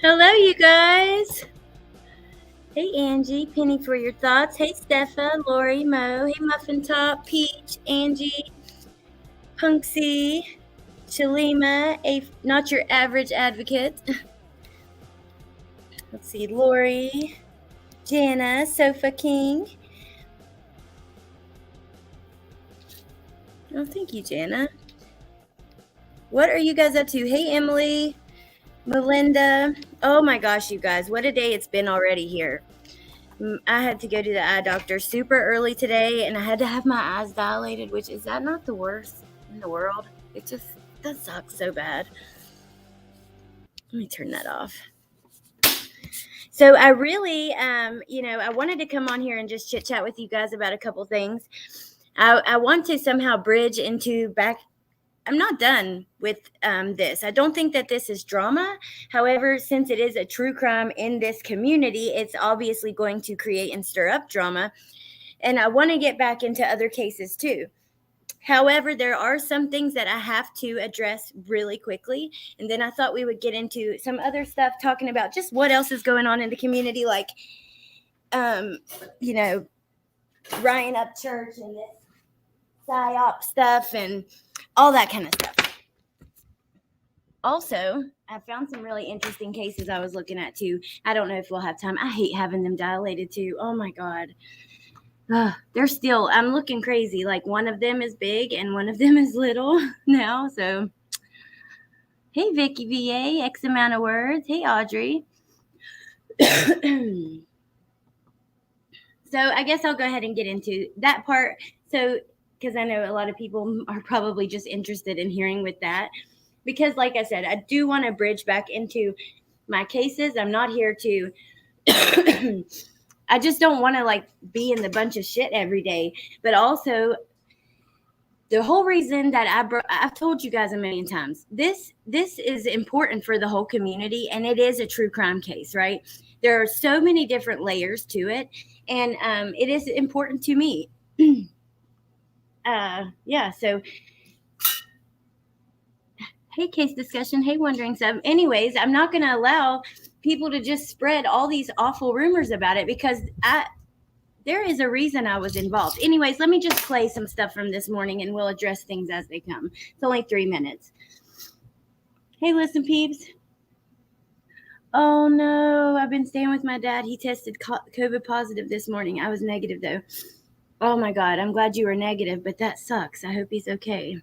Hello, you guys. Hey, Angie. Penny for your thoughts. Hey, Steffa, Lori, Mo. Hey, Muffin Top, Peach, Angie, Punksy, Shalima, not your average advocate. Let's see, Lori, Jana, Sofa King. Oh, thank you, Jana. What are you guys up to? Hey, Emily, Melinda. Oh my gosh, you guys, what a day it's been already here. I had to go to the eye doctor super early today, and I had to have my eyes dilated, which is that not the worst in the world? That sucks so bad. Let me turn that off. So I really, I wanted to come on here and just chit chat with you guys about a couple things. I want to somehow bridge into back. I'm not done with this. I don't think that this is drama. However, since it is a true crime in this community, it's obviously going to create and stir up drama. And I want to get back into other cases too. However, there are some things that I have to address really quickly. And then I thought we would get into some other stuff, talking about just what else is going on in the community, like, Ryan Upchurch and this Psy-ops stuff and all that kind of stuff. Also, I found some really interesting cases I was looking at too. I don't know if we'll have time. I hate having them dilated too. Oh my God. They're still, I'm looking crazy. Like one of them is big and one of them is little now. So, hey, Vicky VA, X amount of words. Hey, Audrey. So I guess I'll go ahead and get into that part. So, because I know a lot of people are probably just interested in hearing with that. Because like I said, I do want to bridge back into my cases. I'm not here to I just don't want to like be in the bunch of shit every day. But also the whole reason that I've told you guys a million times, this is important for the whole community, and it is a true crime case, right? There are so many different layers to it, and it is important to me. So hey, case discussion. Hey, wondering sub. Anyways, I'm not going to allow people to just spread all these awful rumors about it, because there is a reason I was involved. Anyways, let me just play some stuff from this morning and we'll address things as they come. It's only 3 minutes. Hey, listen, peeps. Oh no, I've been staying with my dad. He tested COVID positive this morning. I was negative though. Oh my God, I'm glad you were negative, but that sucks. I hope he's okay.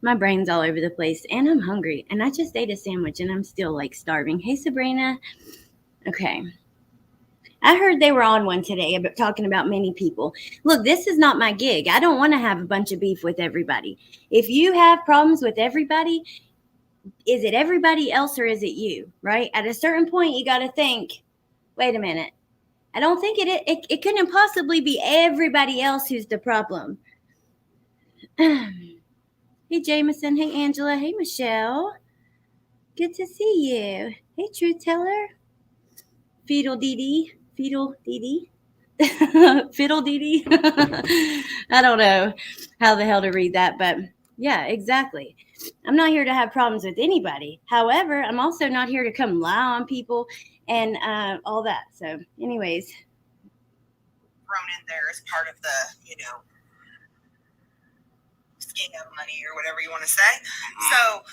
My brain's all over the place and I'm hungry, and I just ate a sandwich and I'm still like starving. Hey, Sabrina. Okay. I heard they were on one today about talking about many people. Look, this is not my gig. I don't want to have a bunch of beef with everybody. If you have problems with everybody, is it everybody else or is it you, right? At a certain point, you got to think, wait a minute. I don't think it couldn't possibly be everybody else who's the problem. Hey, Jameson. Hey, Angela. Hey, Michelle. Good to see you. Hey, Truth Teller. Fiddle Dee Dee. Fiddle Dee Dee. I don't know how the hell to read that, but yeah, exactly. I'm not here to have problems with anybody. However, I'm also not here to come lie on people and all that. So, anyways. Thrown in there as part of the, scheme of money or whatever you want to say. So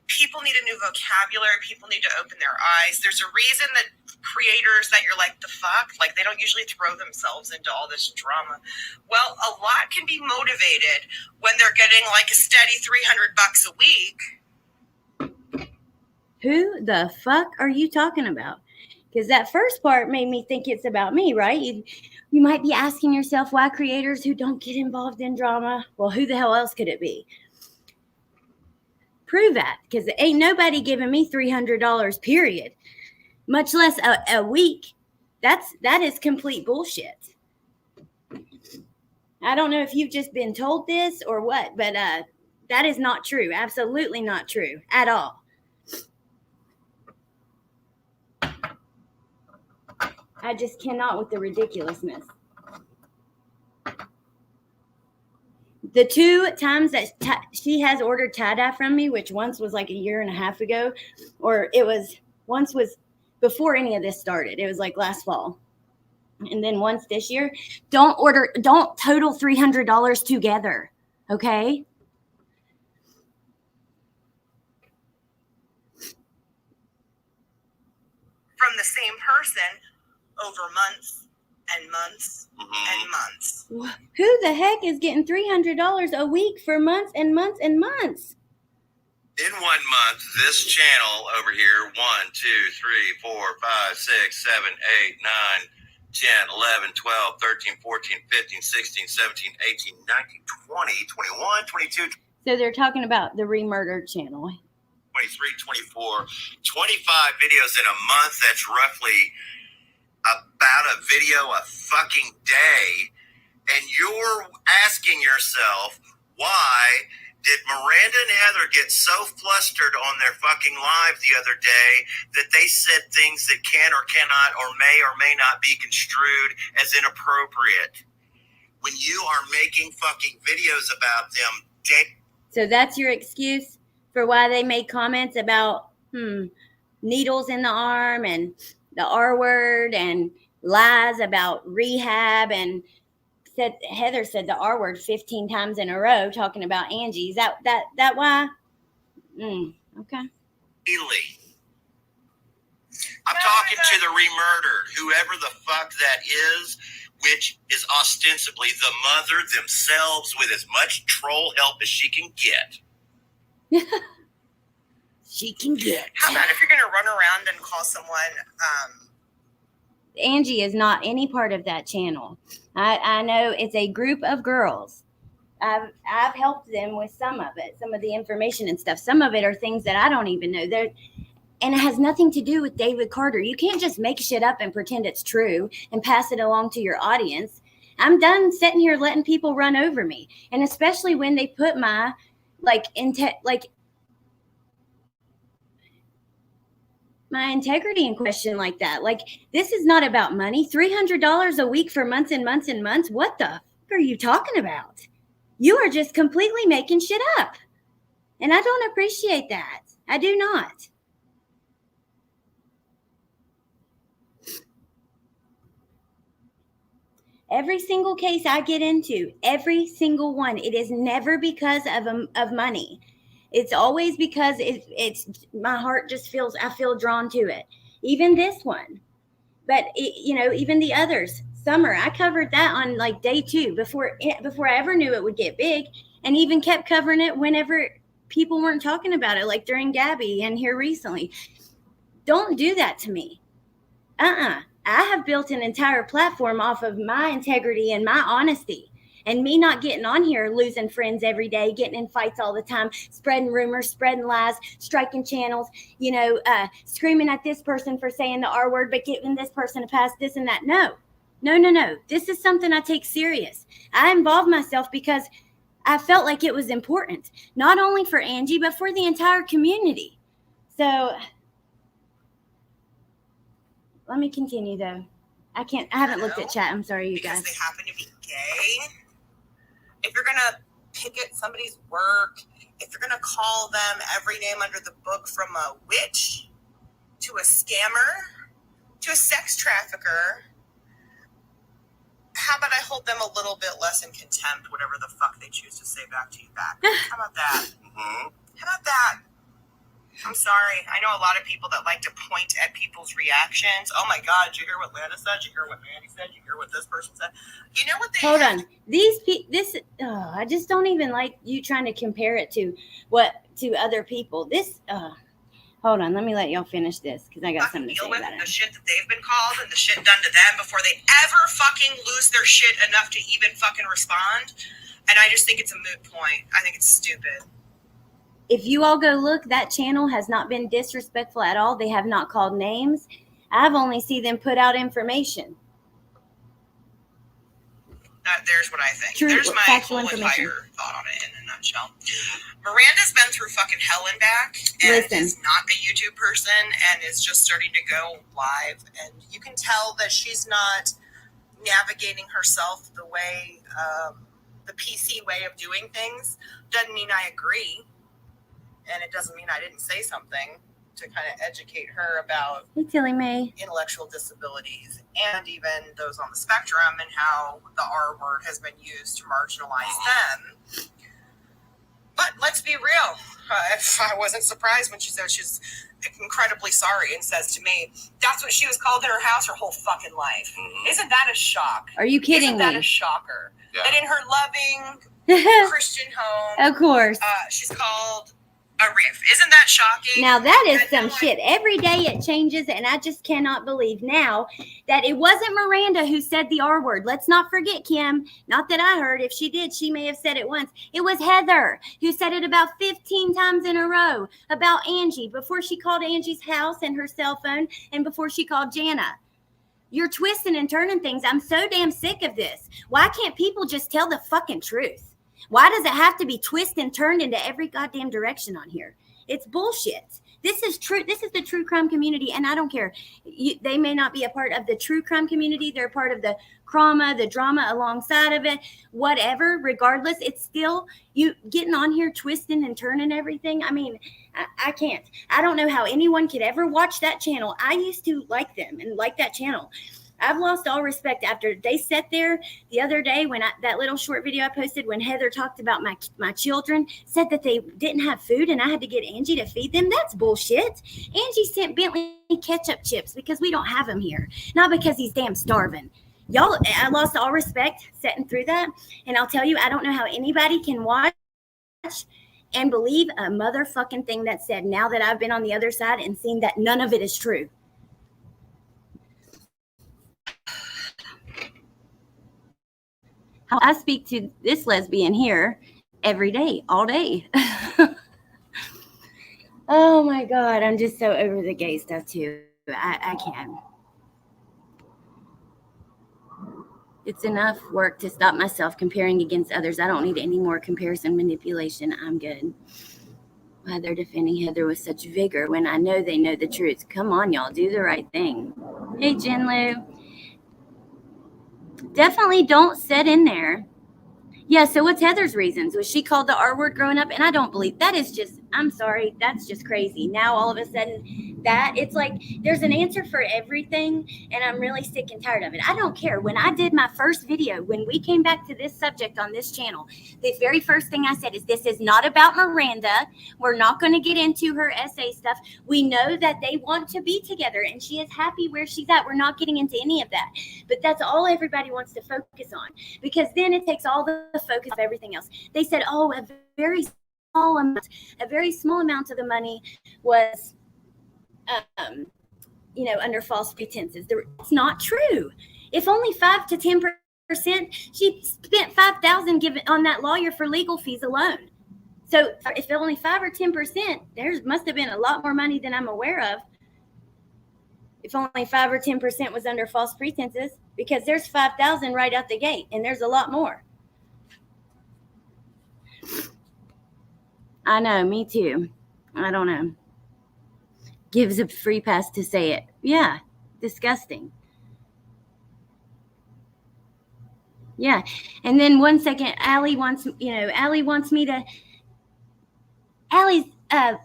people need a new vocabulary. People need to open their eyes. There's a reason that creators that you're like, the fuck? Like, they don't usually throw themselves into all this drama. Well, a lot can be motivated when they're getting like a steady $300 a week. Who the fuck are you talking about? Because that first part made me think it's about me, right? You might be asking yourself why creators who don't get involved in drama. Well, who the hell else could it be? Prove that, because ain't nobody giving me $300, period, much less a week. That is complete bullshit. I don't know if you've just been told this or what, but that is not true. Absolutely not true at all. I just cannot with the ridiculousness. The 2 times that she has ordered tie-dye from me, which once was like a year and a half ago, or once was before any of this started. It was like last fall. And then once this year, don't total $300 together. Okay? From the same person over months and months and months. Who the heck is getting $300 a week for months and months and months? In 1 month, this channel over here, 1, 2, 3, 4, 5, 6, 7, 8, 9, 10, 11, 12, 13, 14, 15, 16, 17, 18, 19, 20, 21, 22. So they're talking about the Remurdered channel. 23, 24, 25 videos in a month. That's roughly about a video a fucking day. And you're asking yourself, why did Miranda and Heather get so flustered on their fucking live the other day that they said things that can or cannot or may not be construed as inappropriate? When you are making fucking videos about them. So that's your excuse for why they made comments about needles in the arm and the R word and lies about rehab, and Heather said the R word 15 times in a row talking about Angie. Is that why? Okay. Daily. I'm talking to the Remurdered, whoever the fuck that is, which is ostensibly the mother themselves with as much troll help as she can get. She can get. How about if you're going to run around and call someone... Angie is not any part of that channel. I know it's a group of girls. I've helped them with some of it, some of the information and stuff. Some of it are things that I don't even know. And it has nothing to do with David Carter. You can't just make shit up and pretend it's true and pass it along to your audience. I'm done sitting here letting people run over me. And especially when they put my my integrity in question like that. Like, this is not about money. $300 a week for months and months and months. What the fuck are you talking about? You are just completely making shit up. And I don't appreciate that. I do not. Every single case I get into, every single one, it is never because of money. It's always because it's my heart just feels, I feel drawn to it. Even this one. But, even the others. Summer, I covered that on like day 2 before I ever knew it would get big, and even kept covering it whenever people weren't talking about it, like during Gabby and here recently. Don't do that to me. I have built an entire platform off of my integrity and my honesty. And me not getting on here, losing friends every day, getting in fights all the time, spreading rumors, spreading lies, striking channels, screaming at this person for saying the R word, but giving this person a pass, this and that. No. This is something I take serious. I involved myself because I felt like it was important, not only for Angie, but for the entire community. So let me continue, though. I haven't looked at chat. I'm sorry, you guys. Because they happen to be gay. If you're going to picket somebody's work, if you're going to call them every name under the book, from a witch to a scammer to a sex trafficker, how about I hold them a little bit less in contempt, whatever the fuck they choose to say back to you back? How about that? How about that? I'm sorry. I know a lot of people that like to point at people's reactions. Oh my God, did you hear what Lana said? Did you hear what Mandy said? Did you hear what this person said? You know what they Hold on. I just don't even like you trying to compare it to other people. Hold on. Let me let y'all finish this because I got something to say about it. The shit that they've been called and the shit done to them before they ever fucking lose their shit enough to even fucking respond. And I just think it's a moot point. I think it's stupid. If you all go look, that channel has not been disrespectful at all. They have not called names. I've only seen them put out information. There's what I think. True, there's my factual whole information. entire thought on it in a nutshell. Miranda's been through fucking hell and back, and is not a YouTube person, and is just starting to go live. And you can tell that she's not navigating herself the way the PC way of doing things doesn't mean I agree. And it doesn't mean I didn't say something to kind of educate her about intellectual disabilities and even those on the spectrum and how the R word has been used to marginalize them. But let's be real. I wasn't surprised when she said she's incredibly sorry and says to me, that's what she was called in her house her whole fucking life. Mm-hmm. Isn't that a shock? Are you kidding Isn't that a shocker? Yeah. That in her loving Christian home, of course, she's called a riff. Isn't that shocking? Now that is some shit. Every day it changes, and I just cannot believe now that it wasn't Miranda who said the R word. Let's not forget, Kim. Not that I heard. If she did, she may have said it once. It was Heather who said it about 15 times in a row about Angie before she called Angie's house and her cell phone and before she called Jana. You're twisting and turning things. I'm so damn sick of this. Why can't people just tell the fucking truth? Why does it have to be twisted and turned into every goddamn direction on here? It's bullshit. This is true. This is the true crime community, and I don't care. They may not be a part of the true crime community. They're part of the the drama alongside of it, whatever. Regardless, it's still you getting on here twisting and turning everything. I mean, I can't. I don't know how anyone could ever watch that channel. I used to like them and like that channel. I've lost all respect after they sat there the other day when that little short video I posted when Heather talked about my children, said that they didn't have food and I had to get Angie to feed them. That's bullshit. Angie sent Bentley ketchup chips because we don't have them here, not because he's damn starving. Y'all, I lost all respect sitting through that. And I'll tell you, I don't know how anybody can watch and believe a motherfucking thing that's said now that I've been on the other side and seen that none of it is true. I speak to this lesbian here every day, all day. Oh my God, I'm just so over the gay stuff too. I can't. It's enough work to stop myself comparing against others. I don't need any more comparison manipulation. I'm good. Why they're defending Heather with such vigor when I know they know the truth. Come on, y'all, do the right thing. Hey, Jinlu. Definitely don't sit in there. Yeah, so what's Heather's reasons? Was she called the R word growing up? And I don't believe that is just, I'm sorry, that's just crazy. Now all of a sudden that it's like there's an answer for everything, and I'm really sick and tired of it. I don't care. When I did my first video, when we came back to this subject on this channel, the very first thing I said is this is not about Miranda. We're not going to get into her essay stuff. We know that they want to be together and she is happy where she's at. We're not getting into any of that. But that's all everybody wants to focus on, because then it takes all the focus of everything else. They said, oh, a very small amount of the money was under false pretenses. It's not true. If only 5 to 10%, she spent $5,000 given on that lawyer for legal fees alone. So if only 5 or 10%, there must have been a lot more money than I'm aware of. If only 5 or 10% was under false pretenses, because there's 5,000 right out the gate, and there's a lot more. I know, me too. I don't know. Gives a free pass to say it. Yeah, disgusting. Yeah, and then 1 second, Allie wants me to. Allie's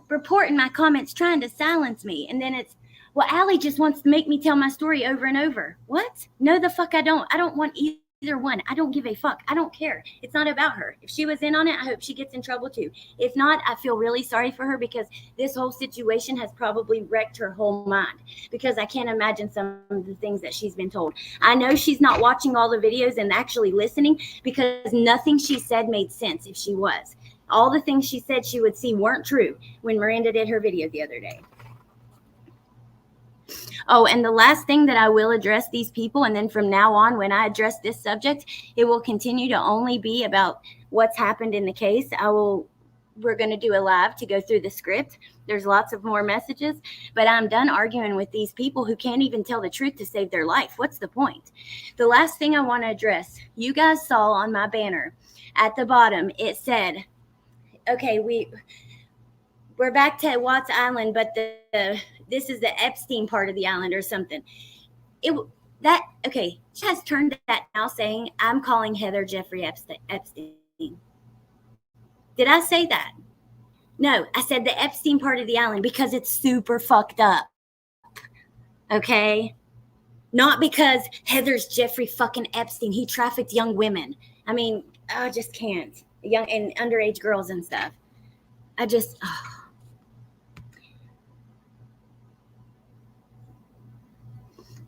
reporting my comments, trying to silence me, and then it's, well, Allie just wants to make me tell my story over and over. What? No, the fuck I don't. I don't want either one. I don't give a fuck. I don't care. It's not about her. If she was in on it, I hope she gets in trouble too. If not, I feel really sorry for her, because this whole situation has probably wrecked her whole mind, because I can't imagine some of the things that she's been told. I know she's not watching all the videos and actually listening, because nothing she said made sense if she was. All the things she said she would see weren't true when Miranda did her video the other day. Oh, and the last thing that I will address these people, and then from now on, when I address this subject, it will continue to only be about what's happened in the case. We're going to do a live to go through the script. There's lots of more messages, but I'm done arguing with these people who can't even tell the truth to save their life. What's the point? The last thing I want to address, you guys saw on my banner at the bottom, it said, okay, we're back to Watts Island, but this is the Epstein part of the island or something. Okay, she has turned that now saying, I'm calling Heather Jeffrey Epstein. Did I say that? No, I said the Epstein part of the island because it's super fucked up. Okay? Not because Heather's Jeffrey fucking Epstein. He trafficked young women. I mean, I just can't. Young and underage girls and stuff.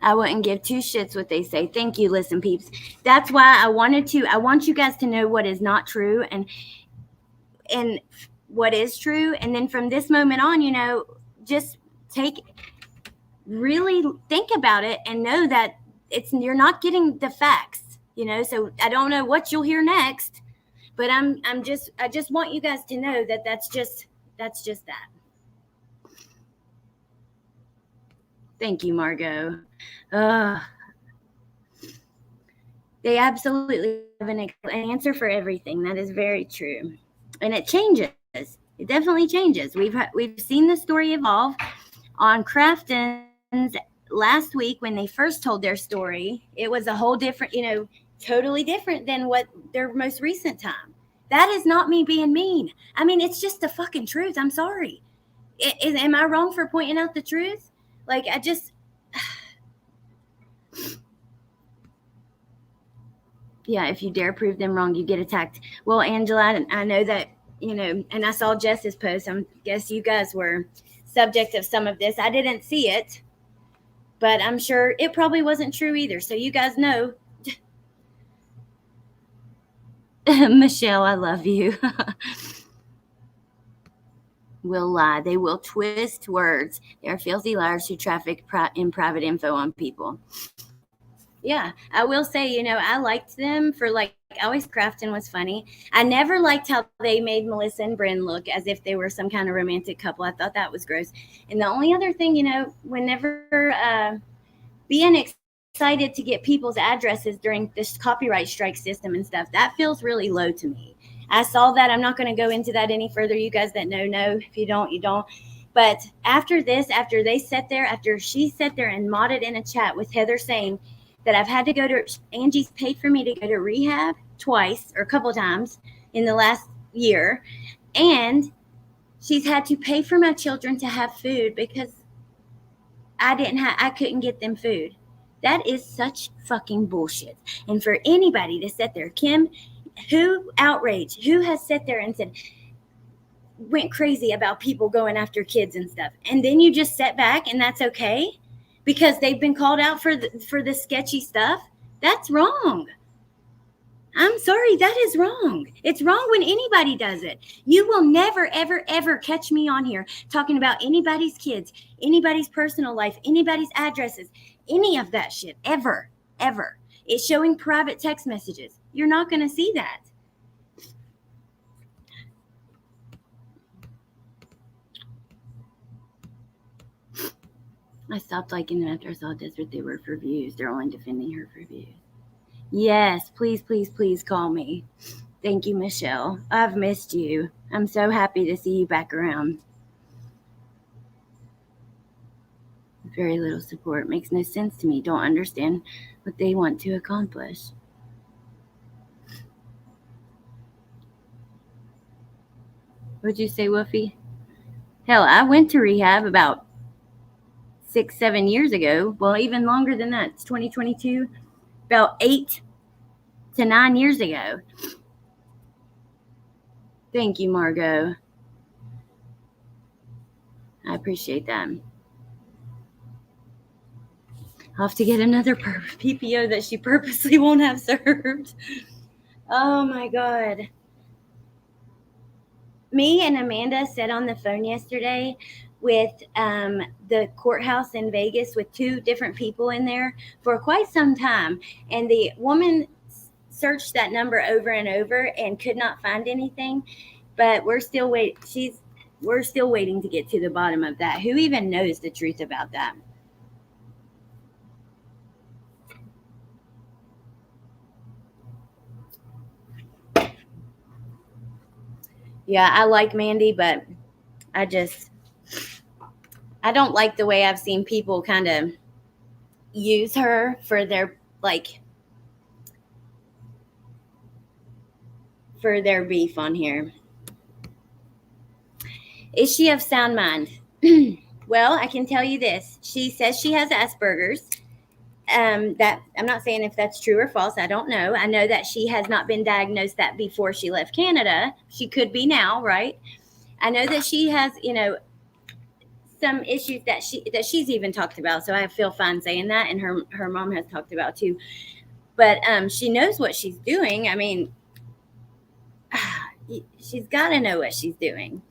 I wouldn't give two shits what they say. Thank you, listen, peeps. That's why I want you guys to know what is not true and what is true. And then from this moment on, just really think about it and know that you're not getting the facts, so I don't know what you'll hear next, but I just want you guys to know that that's just that. Thank you, Margot. They absolutely have an answer for everything. That is very true. And it changes. It definitely changes. We've seen the story evolve. On Crafton's last week, when they first told their story, it was a whole different, totally different than what their most recent time. That is not me being mean. I mean, it's just the fucking truth. I'm sorry. Am I wrong for pointing out the truth? Like, yeah, if you dare prove them wrong, you get attacked. Well, Angela, I know that, and I saw Jess's post. I guess you guys were subject of some of this. I didn't see it, but I'm sure it probably wasn't true either. So you guys know. Michelle, I love you. Will lie. They will twist words. They are filthy liars who traffic in private info on people. Yeah, I will say, I liked them for I always Crafton was funny. I never liked how they made Melissa and Bryn look as if they were some kind of romantic couple. I thought that was gross. And the only other thing, whenever being excited to get people's addresses during this copyright strike system and stuff, that feels really low to me. I saw that. I'm not going to go into that any further. You guys that know. If you don't, you don't. But after this, after she sat there and modded in a chat with Heather saying that I've had to go to, Angie's paid for me to go to rehab twice or a couple times in the last year. And she's had to pay for my children to have food because I couldn't get them food. That is such fucking bullshit. And for anybody to sit there, Kim, who has sat there and went crazy about people going after kids and stuff. And then you just sit back and that's okay? Because they've been called out for the sketchy stuff. That's wrong. I'm sorry, that is wrong. It's wrong when anybody does it. You will never, ever, ever catch me on here talking about anybody's kids, anybody's personal life, anybody's addresses, any of that shit, ever, ever. It's showing private text messages. You're not going to see that. I stopped liking them after I saw Desert they were for views. They're only defending her for views. Yes, please, please, please call me. Thank you, Michelle. I've missed you. I'm so happy to see you back around. Very little support. Makes no sense to me. Don't understand what they want to accomplish. What'd you say, Woofy? Hell, I went to rehab about 6-7 years ago. Well, even longer than that. It's 2022. About 8 to 9 years ago. Thank you, Margot. I appreciate that. I'll have to get another PPO that she purposely won't have served. Oh, my God. Me and Amanda sat on the phone yesterday with the courthouse in Vegas with 2 different people in there for quite some time. And the woman searched that number over and over and could not find anything. But we're still waiting. We're still waiting to get to the bottom of that. Who even knows the truth about that? Yeah, I like Mandy, but I don't like the way I've seen people kind of use her for their for their beef on here. Is she of sound mind? Well, I can tell you this. She says she has Asperger's. That I'm not saying if that's true or false. I don't know. I know that she has not been diagnosed that before she left Canada. She could be now, right? I know that she has, some issues that she's even talked about. So I feel fine saying that, and her mom has talked about too. But she knows what she's doing. I mean, she's got to know what she's doing.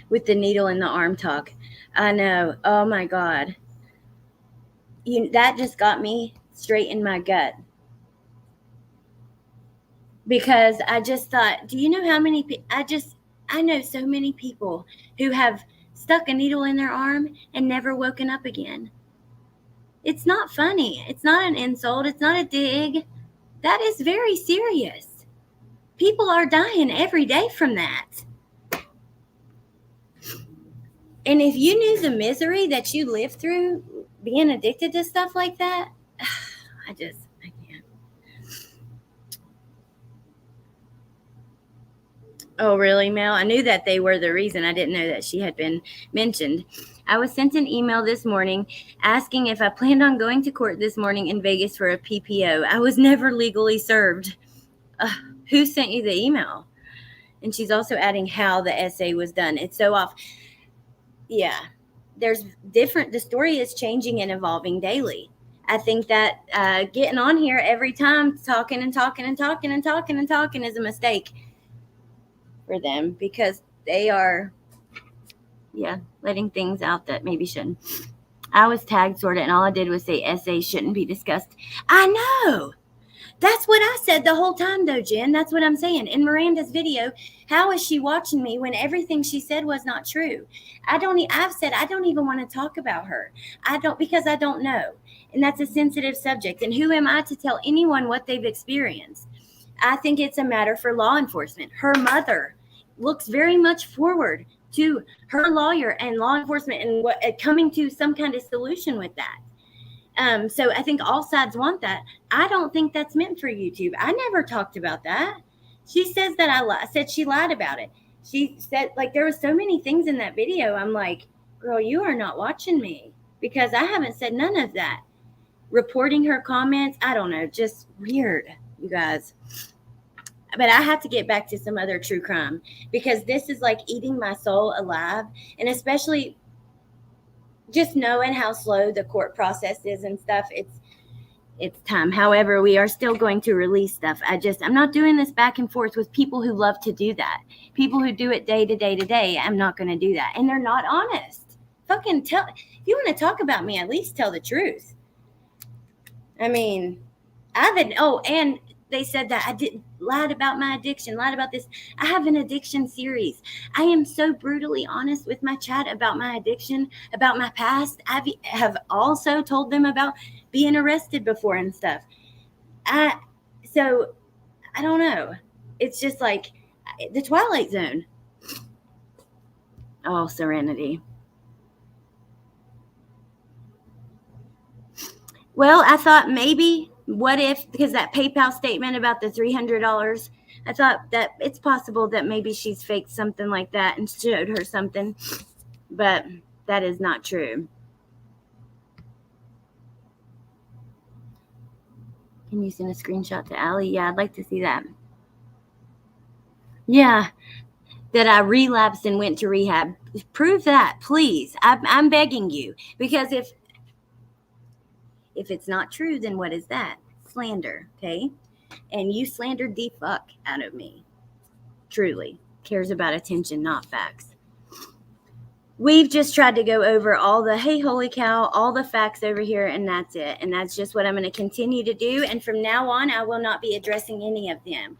With the needle in the arm talk. I know. Oh my God. That just got me straight in my gut. Because I just thought, do you know how many I know so many people who have stuck a needle in their arm and never woken up again. It's not funny. It's not an insult. It's not a dig. That is very serious. People are dying every day from that. And if you knew the misery that you live through being addicted to stuff like that, I can't. Oh, really, Mel? I knew that they were the reason. I didn't know that she had been mentioned. I was sent an email this morning asking if I planned on going to court this morning in Vegas for a PPO. I was never legally served. Who sent you the email? And she's also adding how the essay was done. It's so off. Yeah, there's different. The story is changing and evolving daily. I think that getting on here every time, talking is a mistake for them, because they are, letting things out that maybe shouldn't. I was tagged sort of, and all I did was say essays shouldn't be discussed. I know. That's what I said the whole time, though, Jen. That's what I'm saying. In Miranda's video, how is she watching me when everything she said was not true? I've said I don't even want to talk about her. Because I don't know. And that's a sensitive subject. And who am I to tell anyone what they've experienced? I think it's a matter for law enforcement. Her mother looks very much forward to her lawyer and law enforcement and coming to some kind of solution with that. So I think all sides want that. I don't think that's meant for YouTube. I never talked about that. She says that I said she lied about it. She said, there were so many things in that video. I'm like, girl, you are not watching me, because I haven't said none of that. Reporting her comments, I don't know, just weird, you guys. But I have to get back to some other true crime, because this is like eating my soul alive. And especially just knowing how slow the court process is and stuff, it's time. However, we are still going to release stuff. I'm not doing this back and forth with people who love to do that. People who do it day to day to day. I'm not going to do that. And they're not honest. Fucking if you want to talk about me, at least tell the truth. I mean, and they said that I lied about my addiction, lied about this. I have an addiction series. I am so brutally honest with my chat about my addiction, about my past. I have also told them about being arrested before and stuff. So I don't know. It's just like the Twilight Zone. Oh, Serenity. Well, I thought maybe, what if, because that PayPal statement about the $300, I thought that it's possible that maybe she's faked something like that and showed her something, but that is not true. Can you send a screenshot to Allie? Yeah, I'd like to see that. Yeah, that I relapsed and went to rehab. Prove that, please. I'm begging you, because if it's not true, then what is that? Slander, okay? And you slandered the fuck out of me. Truly. Cares about attention, not facts. We've just tried to go over all the, hey, holy cow, all the facts over here, and that's it. And that's just what I'm going to continue to do. And from now on, I will not be addressing any of them.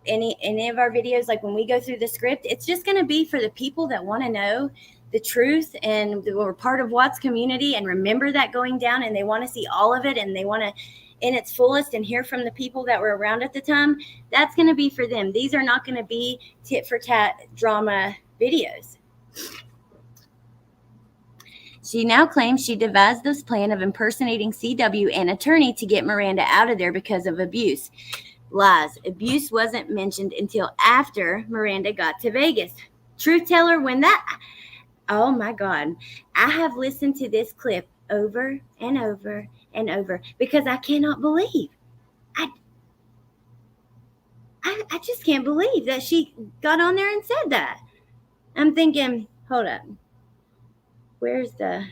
Any of our videos, like when we go through the script, it's just going to be for the people that want to know the truth, and we're part of Watts community and remember that going down, and they want to see all of it, and they want to in its fullest and hear from the people that were around at the time. That's going to be for them. These are not going to be tit for tat drama videos. She now claims she devised this plan of impersonating CW and attorney to get Miranda out of there because of abuse. Lies. Abuse wasn't mentioned until after Miranda got to Vegas. Truth teller, when that... Oh my God. I have listened to this clip over and over and over because I cannot believe. I just can't believe that she got on there and said that. I'm thinking, hold up. Where's the...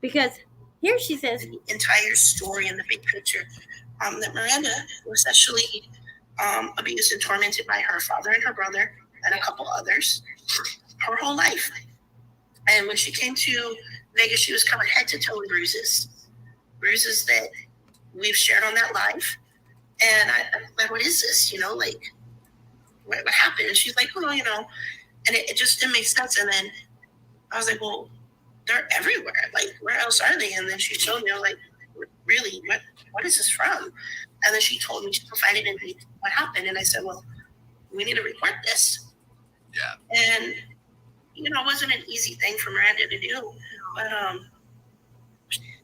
Because here she says... The entire story in the big picture, that Miranda was sexually abused and tormented by her father and her brother and a couple others her whole life. And when she came to Vegas, she was covered head to toe in bruises that we've shared on that live. And I'm like, what is this? You know, like, what happened? And she's like, oh, you know, and it just didn't make sense. And then I was like, well, they're everywhere. Like, where else are they? And then she showed me, I was like, really, what is this from? And then she told me, she confided in me what happened. And I said, well, we need to report this. Yeah. And, you know, it wasn't an easy thing for Miranda to do. But,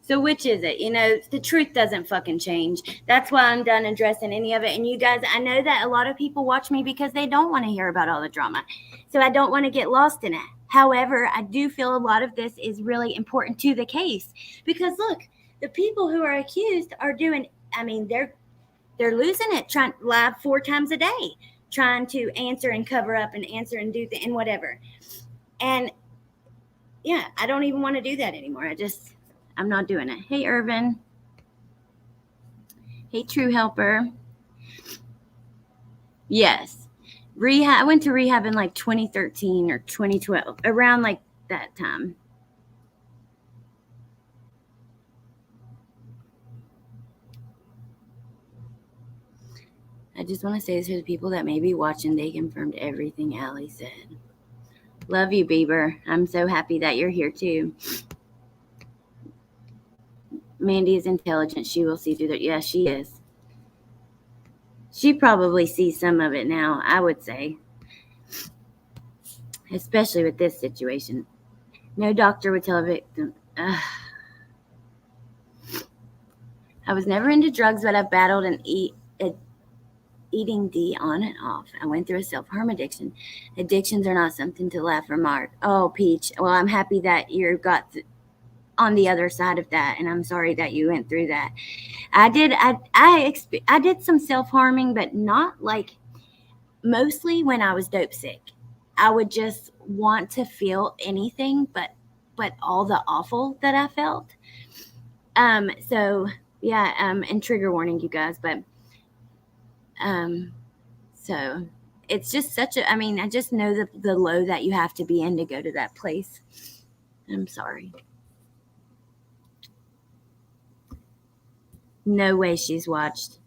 so which is it? You know, the truth doesn't fucking change. That's why I'm done addressing any of it. And you guys, I know that a lot of people watch me because they don't want to hear about all the drama. So I don't want to get lost in it. However, I do feel a lot of this is really important to the case. Because look, the people who are accused are doing, I mean, they're losing it, trying live 4 times a day, trying to answer and cover up and answer and do and whatever. And yeah, I don't even want to do that anymore. I'm not doing it. Hey, Irvin. Hey, True Helper. Yes. Rehab. I went to rehab in like 2013 or 2012, around like that time. I just want to say this to the people that may be watching. They confirmed everything Allie said. Love you, Bieber. I'm so happy that you're here too. Mandy is intelligent. She will see through that. Yeah, she is. She probably sees some of it now, I would say. Especially with this situation. No doctor would tell a victim. I was never into drugs, but I've battled an eating D on and off. I went through a self-harm addiction. Addictions are not something to laugh or mock. Oh, Peach. Well, I'm happy that you got on the other side of that, and I'm sorry that you went through that. I did some self-harming, but not like, mostly when I was dope sick. I would just want to feel anything but all the awful that I felt. So yeah, and trigger warning, you guys, but so it's just I just know the low that you have to be in to go to that place. I'm sorry. No way she's watched.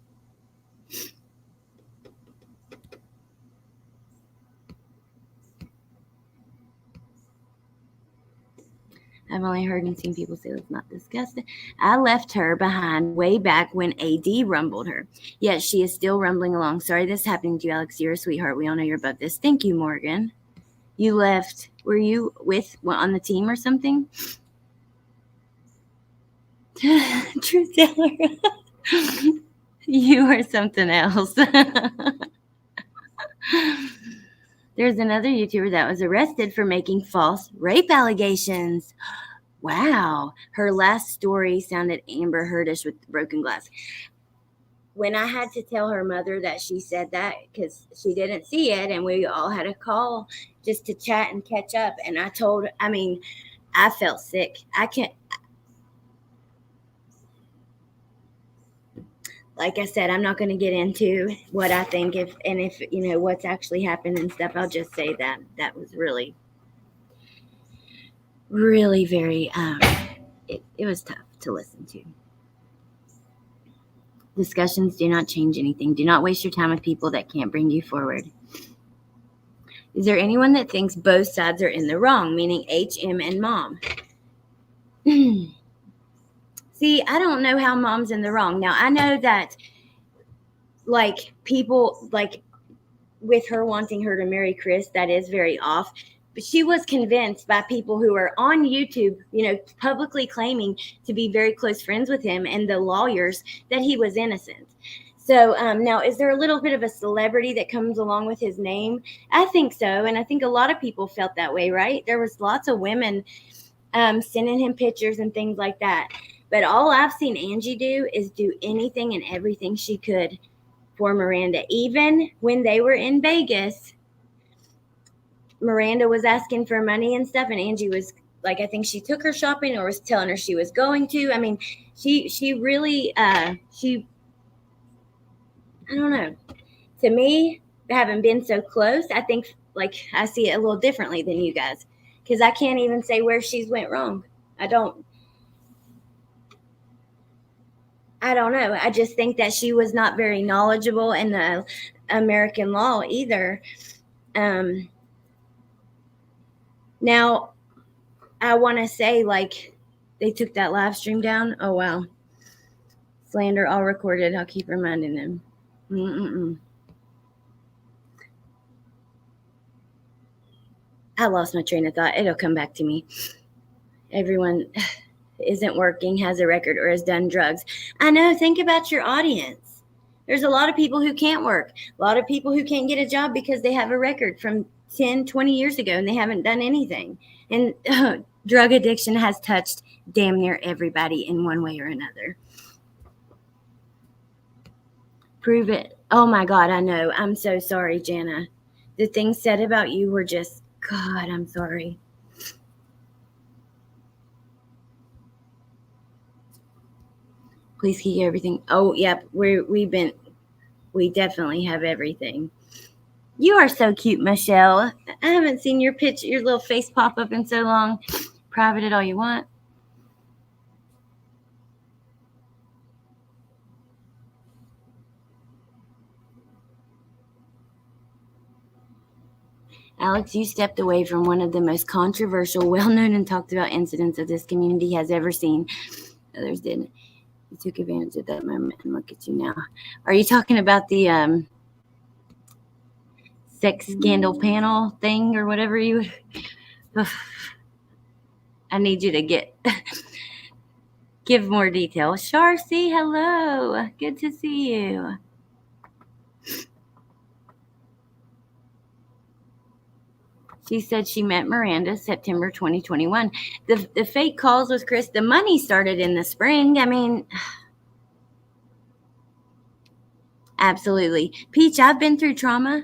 I've only heard and seen people say it's not disgusting. I left her behind way back when AD rumbled her. Yes, she is still rumbling along. Sorry this is happening to you, Alex. You're a sweetheart. We all know you're above this. Thank you, Morgan. You left. Were you on the team or something? Truth teller. You are something else. There's another YouTuber that was arrested for making false rape allegations. Wow. Her last story sounded Amber Heardish with broken glass. When I had to tell her mother that she said that, because she didn't see it, and we all had a call just to chat and catch up, and I felt sick. Like I said, I'm not going to get into what I think if what's actually happened and stuff. I'll just say that was really, really very, it was tough to listen to. Discussions do not change anything. Do not waste your time with people that can't bring you forward. Is there anyone that thinks both sides are in the wrong, meaning HM and mom? See, See, I don't know how mom's in the wrong. Now, I know that, like, people, like, with her wanting her to marry Chris, that is very off. But she was convinced by people who are on YouTube, you know, publicly claiming to be very close friends with him and the lawyers, that he was innocent. So now, is there a little bit of a celebrity that comes along with his name? I think so. And I think a lot of people felt that way, right? There was lots of women sending him pictures and things like that. But all I've seen Angie do is do anything and everything she could for Miranda. Even when they were in Vegas, Miranda was asking for money and stuff, and Angie was like, I think she took her shopping or was telling her she was going to. I mean, she really, I don't know. To me, having been so close, I think, like, I see it a little differently than you guys, because I can't even say where she's went wrong. I don't know. I just think that she was not very knowledgeable in the American law either. Now, I want to say, like, they took that live stream down. Oh, wow. Slander all recorded. I'll keep reminding them. I lost my train of thought. It'll come back to me. Everyone isn't working, has a record, or has done drugs. I know. Think about your audience. There's a lot of people who can't work. A lot of people who can't get a job because they have a record from 10, 20 years ago and they haven't done anything. And drug addiction has touched damn near everybody in one way or another. Prove it. Oh my God, I know. I'm so sorry, Jana. The things said about you were just, God, I'm sorry. Please keep everything. Oh, yep. We definitely have everything. You are so cute, Michelle. I haven't seen your picture, your little face pop up in so long. Private it all you want. Alex, you stepped away from one of the most controversial, well-known, and talked about incidents that this community has ever seen. Others didn't. You took advantage of that moment, and look at you now. Are you talking about the sex scandal panel thing or whatever you would? I need you to give more detail. Sharcy, hello. Good to see you. She said she met Miranda September 2021. The fake calls with Chris, the money started in the spring. I mean, absolutely. Peach, I've been through trauma.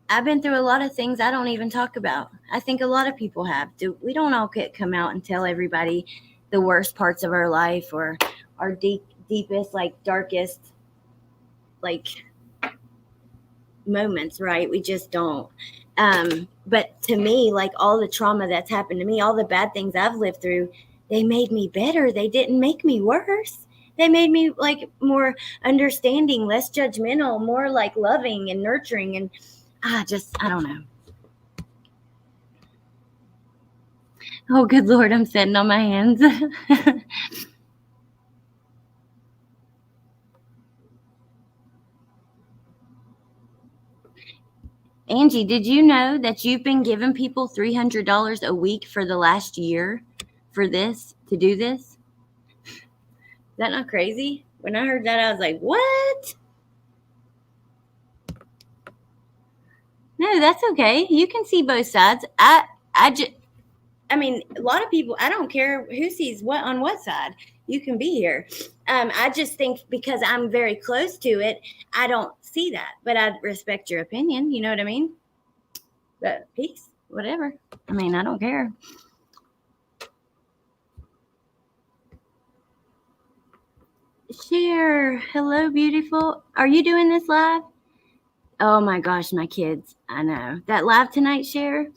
I've been through a lot of things I don't even talk about. I think a lot of people have. We don't all come out and tell everybody the worst parts of our life or our deepest, like, darkest, like, moments, right? We just don't. But to me, like, all the trauma that's happened to me, all the bad things I've lived through, they made me better. They didn't make me worse. They made me, like, more understanding, less judgmental, more, like, loving and nurturing. And I don't know. Oh, good Lord, I'm sitting on my hands. Angie, did you know that you've been giving people $300 a week for the last year for this, to do this? Is that not crazy? When I heard that, I was like, what? No, that's okay. You can see both sides. I mean, a lot of people, I don't care who sees what on what side. You can be here. I just think because I'm very close to it, I don't see that. But I respect your opinion. You know what I mean? But peace, whatever. I mean, I don't care. Share. Hello, beautiful. Are you doing this live? Oh my gosh, my kids. I know. That live tonight, Share?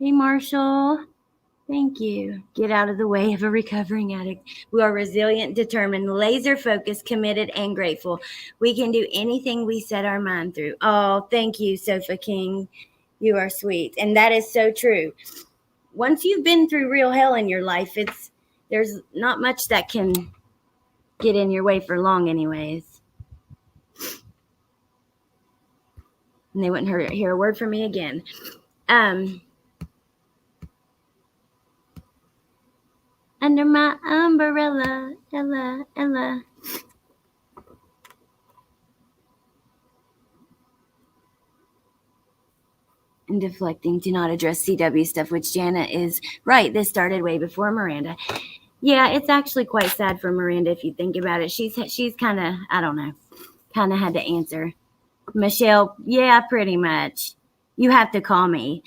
Hey, Marshall. Thank you. Get out of the way of a recovering addict. We are resilient, determined, laser focused, committed, and grateful. We can do anything we set our mind through. Oh, thank you, Sofa King. You are sweet. And that is so true. Once you've been through real hell in your life, there's not much that can get in your way for long anyways. And they wouldn't hear a word from me again. Under my umbrella, Ella. And deflecting, do not address CW stuff, which Jana is right. This started way before Miranda. Yeah, it's actually quite sad for Miranda if you think about it. She's kind of, I don't know, kind of had to answer. Michelle, yeah, pretty much. You have to call me.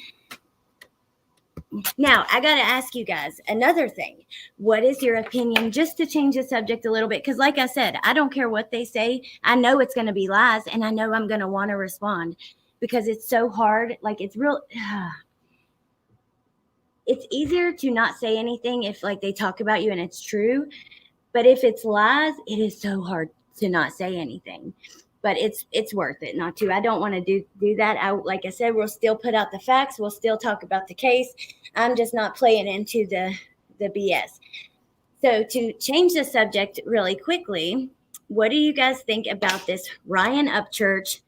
Now, I got to ask you guys another thing. What is your opinion, just to change the subject a little bit? Because like I said, I don't care what they say. I know it's going to be lies, and I know I'm going to want to respond because it's so hard. Like, it's real. It's easier to not say anything if, like, they talk about you and it's true. But if it's lies, it is so hard to not say anything. But it's worth it not to. I don't want to do that. Like I said, we'll still put out the facts. We'll still talk about the case. I'm just not playing into the BS. So to change the subject really quickly, what do you guys think about this Ryan Upchurch,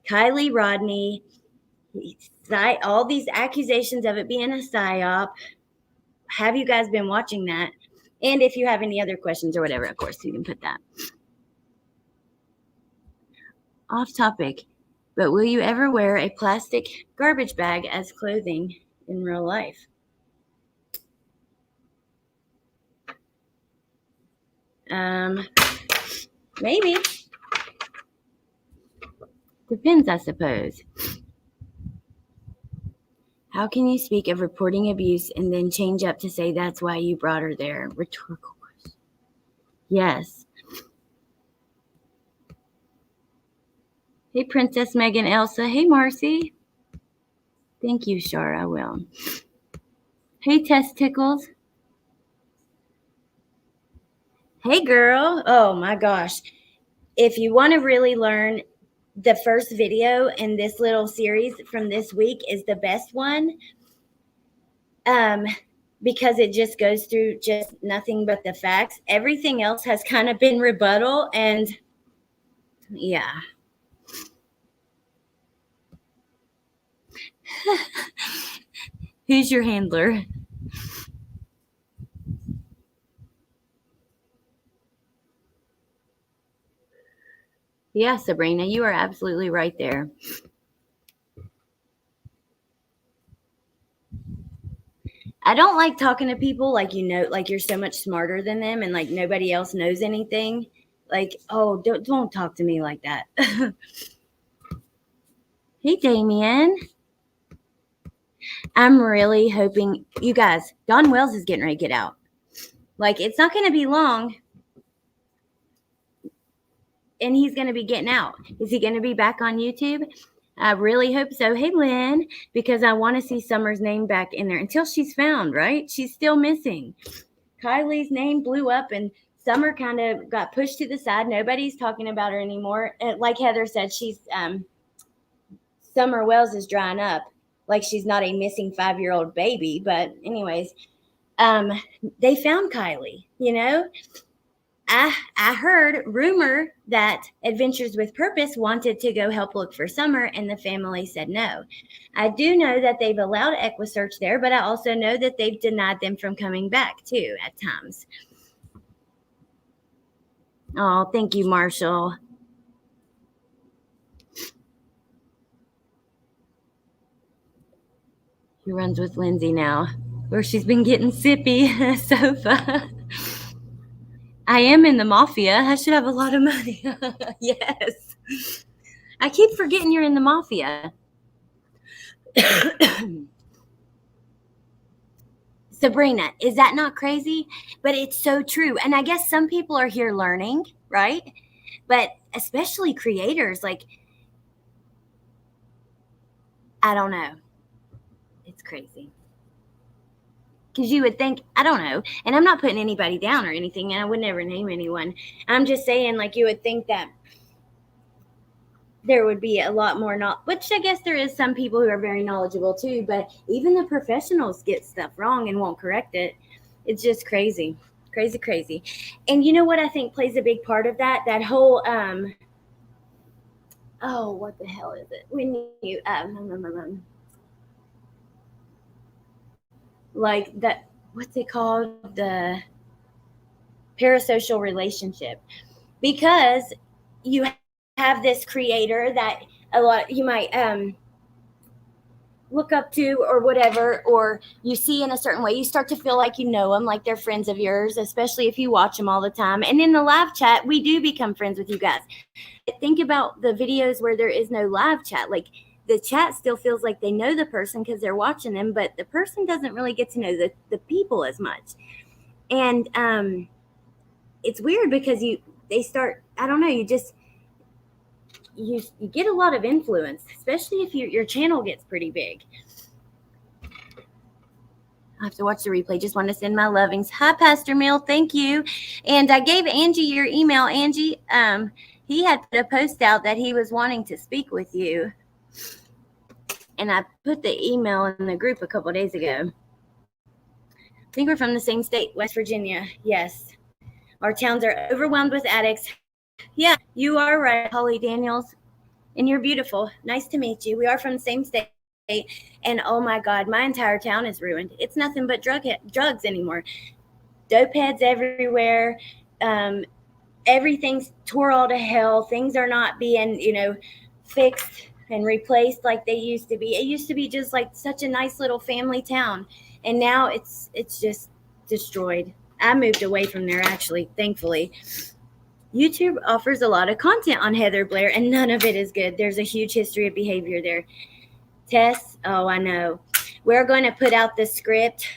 Kylie Rodney, all these accusations of it being a psy-op? Have you guys been watching that? And if you have any other questions or whatever, of course, you can put that. Off topic, but will you ever wear a plastic garbage bag as clothing in real life? Maybe. Depends, I suppose. How can you speak of reporting abuse and then change up to say that's why you brought her there? Rhetorical question. Yes. Hey, Princess Megan Elsa. Hey, Marcy. Thank you, Shar. I will. Hey, Testicles. Hey, girl. Oh, my gosh. If you want to really learn, the first video in this little series from this week is the best one. Because it just goes through just nothing but the facts. Everything else has kind of been rebuttal. And, yeah. Who's your handler? Yeah, Sabrina, you are absolutely right there. I don't like talking to people like, like you're so much smarter than them and like nobody else knows anything. Like, oh, don't talk to me like that. Hey, Damien. I'm really hoping, you guys, Don Wells is getting ready to get out. Like, it's not going to be long. And he's going to be getting out. Is he going to be back on YouTube? I really hope so. Hey, Lynn, because I want to see Summer's name back in there until she's found, right? She's still missing. Kylie's name blew up and Summer kind of got pushed to the side. Nobody's talking about her anymore. Like Heather said, Summer Wells is drying up. Like she's not a missing 5-year-old baby. But anyways, they found Kylie, I heard rumor that Adventures with Purpose wanted to go help look for Summer, and the family said no. I do know that they've allowed EquiSearch there, but I also know that they've denied them from coming back, too, at times. Oh, thank you, Marshall. He runs with Lindsay now, where she's been getting sippy sofa. I am in the mafia. I should have a lot of money. Yes. I keep forgetting you're in the mafia. Sabrina, is that not crazy? But it's so true. And I guess some people are here learning, right? But especially creators, like, I don't know. It's crazy. Because you would think, I don't know, and I'm not putting anybody down or anything, and I would never name anyone. I'm just saying, like, you would think that there would be a lot more which I guess there is some people who are very knowledgeable too, but even the professionals get stuff wrong and won't correct it. It's just crazy. Crazy. And you know what I think plays a big part of that? That whole oh, what the hell is it? When you like that, what's it called? The parasocial relationship. Because you have this creator that a lot you might look up to or whatever, or you see in a certain way, you start to feel like you know them, like they're friends of yours, especially if you watch them all the time. And in the live chat, we do become friends with you guys. Think about the videos where there is no live chat. Like, the chat still feels like they know the person because they're watching them, but the person doesn't really get to know the people as much. And it's weird because they start, I don't know, you get a lot of influence, especially if your channel gets pretty big. I have to watch the replay. Just want to send my lovings. Hi, Pastor Mill. Thank you. And I gave Angie your email. Angie, he had put a post out that he was wanting to speak with you. And I put the email in the group a couple of days ago. I think we're from the same state, West Virginia. Yes. Our towns are overwhelmed with addicts. Yeah, you are right, Holly Daniels. And you're beautiful. Nice to meet you. We are from the same state. And oh my God, my entire town is ruined. It's nothing but drugs anymore. Dope heads everywhere. Everything's tore all to hell. Things are not being, fixed and replaced like they used to be. It used to be just like such a nice little family town. And now it's just destroyed. I moved away from there, actually, thankfully. YouTube offers a lot of content on Heather Blair, and none of it is good. There's a huge history of behavior there. Tess, oh, I know. We're going to put out the script.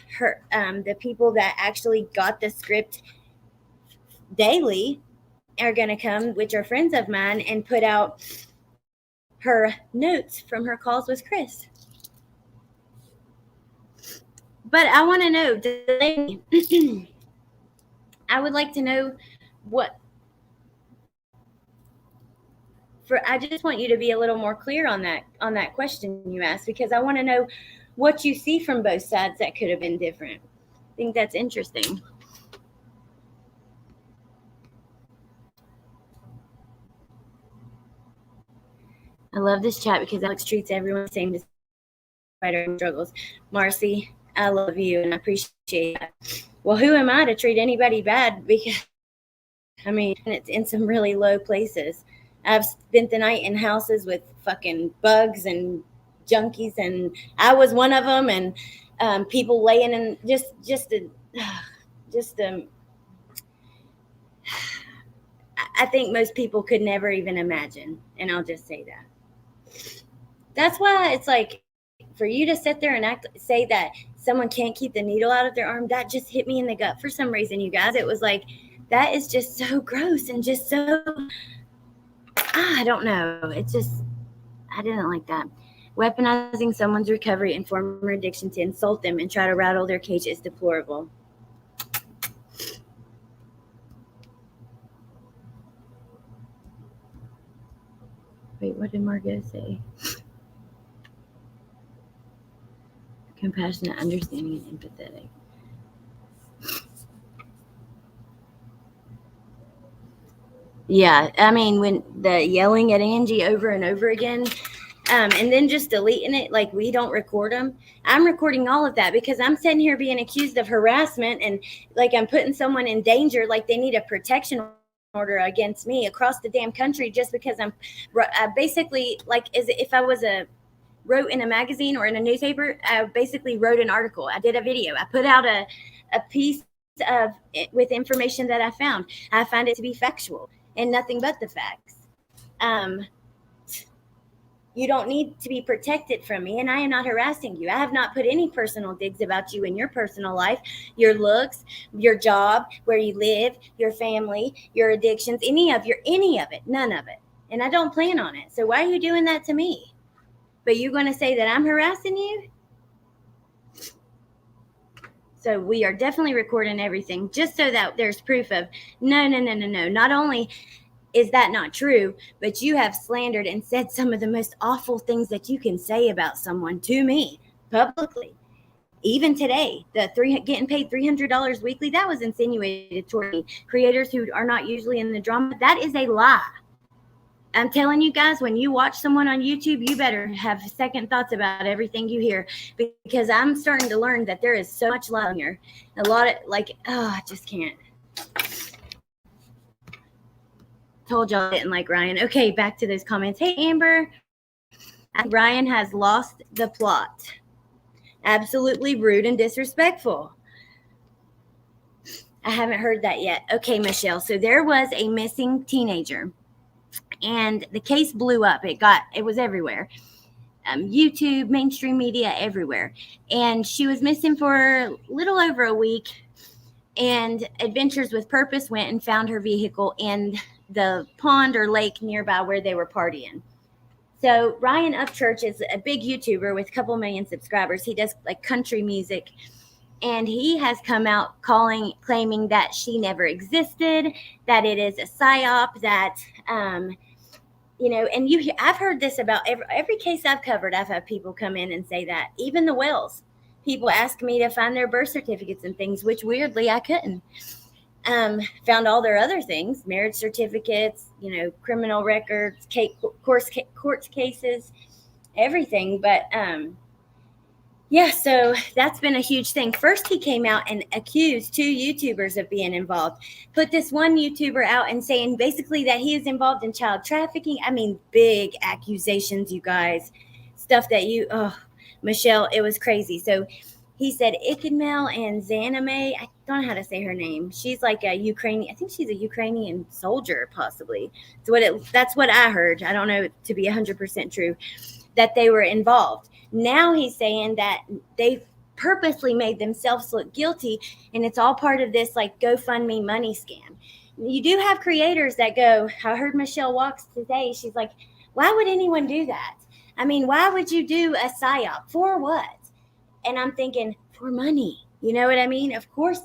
The people that actually got the script daily are going to come, which are friends of mine, and put out her notes from her calls with Chris. But I want to know, I would like to know I just want you to be a little more clear on that question you asked, because I want to know what you see from both sides that could have been different. I think that's interesting. I love this chat because Alex treats everyone the same despite our struggles. Marcy, I love you and I appreciate that. Well, who am I to treat anybody bad? Because, it's in some really low places. I've spent the night in houses with fucking bugs and junkies, and I was one of them. And people laying in I think most people could never even imagine, and I'll just say that. That's why it's like, for you to sit there and say that someone can't keep the needle out of their arm, that just hit me in the gut for some reason, you guys. It was like, that is just so gross and just so, I don't know. I didn't like that. Weaponizing someone's recovery and former addiction to insult them and try to rattle their cage is deplorable. Wait, what did Margot say? Compassionate, understanding, and empathetic. Yeah, when the yelling at Angie over and over again, and then just deleting it, like we don't record them. I'm recording all of that because I'm sitting here being accused of harassment, and like I'm putting someone in danger, like they need a protection order against me across the damn country just because I'm basically, like, as if I was wrote in a magazine or in a newspaper. I basically wrote an article. I did a video. I put out a piece of with information that I found. I find it to be factual and nothing but the facts. You don't need to be protected from me, and I am not harassing you. I have not put any personal digs about you in your personal life, your looks, your job, where you live, your family, your addictions, any of it, none of it. And I don't plan on it. So why are you doing that to me? But you're going to say that I'm harassing you? So we are definitely recording everything just so that there's proof of no. Not only Is that not true? But you have slandered and said some of the most awful things that you can say about someone to me publicly. Even today, getting paid $300 weekly, that was insinuated toward me. Creators who are not usually in the drama, that is a lie. I'm telling you guys, when you watch someone on YouTube, you better have second thoughts about everything you hear, because I'm starting to learn that there is so much love here. A lot of I just can't. Told y'all I didn't like Ryan. Okay, back to those comments. Hey, Amber. Ryan has lost the plot. Absolutely rude and disrespectful. I haven't heard that yet. Okay, Michelle. So there was a missing teenager, and the case blew up. It was everywhere. YouTube, mainstream media, everywhere. And she was missing for a little over a week. And Adventures with Purpose went and found her vehicle in the pond or lake nearby where they were partying. So Ryan Upchurch is a big YouTuber with a couple million subscribers. He does like country music. And he has come out claiming that she never existed, that it is a psy-op, that I've heard this about every case I've covered. I've had people come in and say that. Even the Wells, people ask me to find their birth certificates and things, which weirdly I couldn't. Found all their other things, marriage certificates, criminal records, court cases, everything. But so that's been a huge thing. First, he came out and accused 2 YouTubers of being involved. Put this one YouTuber out and saying basically that he is involved in child trafficking. I mean, big accusations, you guys. Stuff that Michelle, it was crazy. So he said Ikidmel and Zaname, I don't know how to say her name. She's like a Ukrainian, I think she's a Ukrainian soldier, possibly. That's what I heard. I don't know to be 100% true, that they were involved. Now he's saying that they purposely made themselves look guilty, and it's all part of this like GoFundMe money scam. You do have creators that go, I heard Michelle Walks today. She's like, why would anyone do that? I mean, why would you do a psy-op? For what? And I'm thinking, for money. You know what I mean? Of course.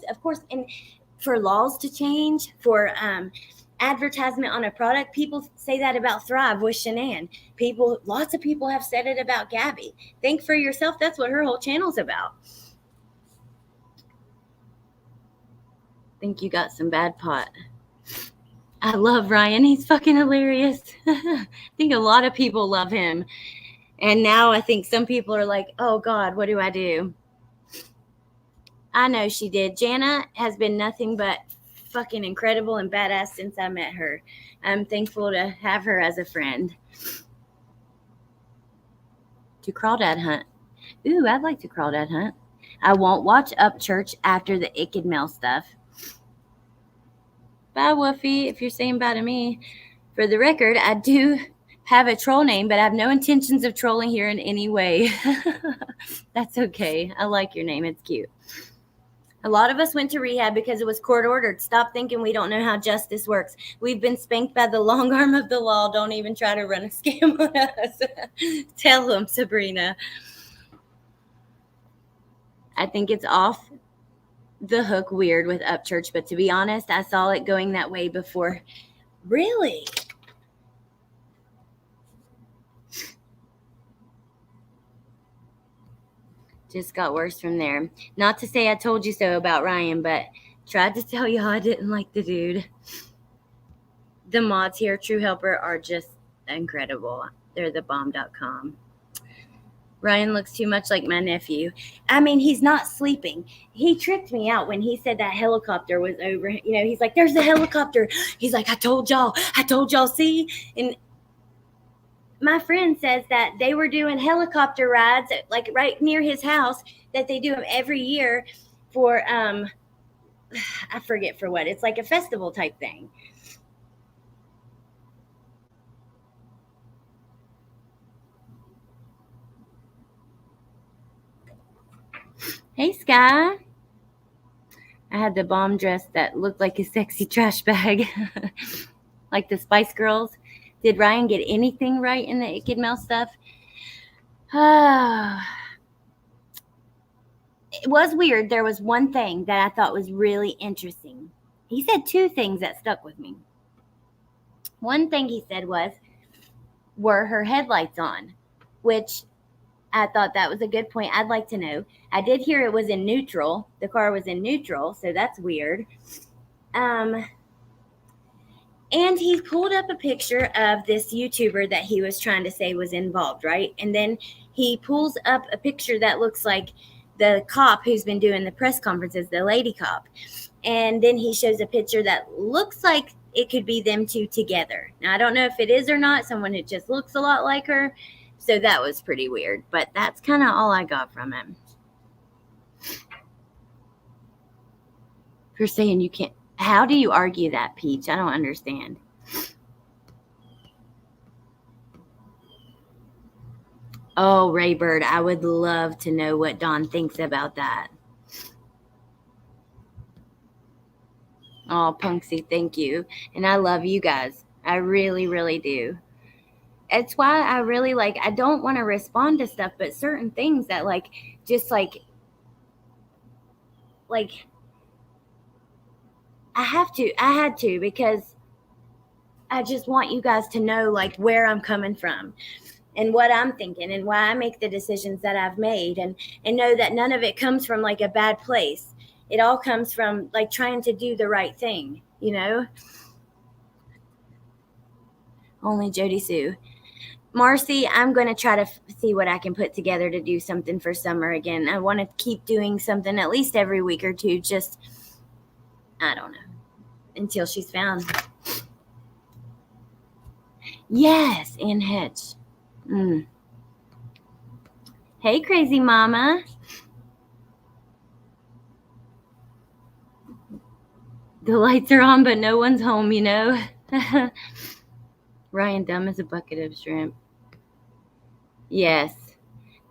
And for laws to change, for advertisement on a product. People say that about Thrive with Shanann. Lots of people have said it about Gabby. Think for yourself. That's what her whole channel's about. Think you got some bad pot. I love Ryan. He's fucking hilarious. I think a lot of people love him. And now I think some people are like, oh God, what do I do? I know she did. Jana has been nothing but fucking incredible and badass since I met her. I'm thankful to have her as a friend. To crawdad hunt. Ooh, I'd like to crawdad hunt. I won't watch Upchurch after the Ikidmel stuff. Bye, Woofy, if you're saying bye to me. For the record, I do have a troll name, but I have no intentions of trolling here in any way. That's okay. I like your name. It's cute. A lot of us went to rehab because it was court ordered. Stop thinking we don't know how justice works. We've been spanked by the long arm of the law. Don't even try to run a scam on us. Tell them, Sabrina. I think it's off the hook weird with Upchurch, but to be honest, I saw it going that way before. Really? Just got worse from there. Not to say I told you so about Ryan, but tried to tell y'all I didn't like the dude. The mods here, True Helper, are just incredible. They're thebomb.com. Ryan looks too much like my nephew. I mean, he's not sleeping. He tricked me out when he said that helicopter was over. He's like, there's the helicopter. He's like, I told y'all, see? And my friend says that they were doing helicopter rides, like right near his house, that they do them every year for, I forget for what. It's like a festival type thing. Hey, Sky. I had the bomb dress that looked like a sexy trash bag, like the Spice Girls. Did Ryan get anything right in the Ikidmel stuff? It was weird. There was one thing that I thought was really interesting. He said 2 things that stuck with me. One thing he said was, were her headlights on? Which I thought that was a good point. I'd like to know. I did hear it was in neutral. The car was in neutral, so that's weird. And he pulled up a picture of this YouTuber that he was trying to say was involved, right? And then he pulls up a picture that looks like the cop who's been doing the press conferences, the lady cop. And then he shows a picture that looks like it could be them two together. Now, I don't know if it is or not, someone who just looks a lot like her. So that was pretty weird, but that's kind of all I got from him. For saying you can't, how do you argue that, Peach? I don't understand. Oh, Raybird, I would love to know what Dawn thinks about that. Oh, Punksy, thank you. And I love you guys. I really, really do. It's why I really I don't want to respond to stuff, but certain things that I had to, because I just want you guys to know where I'm coming from and what I'm thinking and why I make the decisions that I've made, and know that none of it comes from a bad place. It all comes from trying to do the right thing, you know? Only Jody Sue. Marcy, I'm going to try to see what I can put together to do something for summer again. I want to keep doing something at least every week or two, just, I don't know, until she's found. Yes, Ann Hedge. Hey, crazy mama. The lights are on, but no one's home, you know. Ryan dumb as a bucket of shrimp. Yes.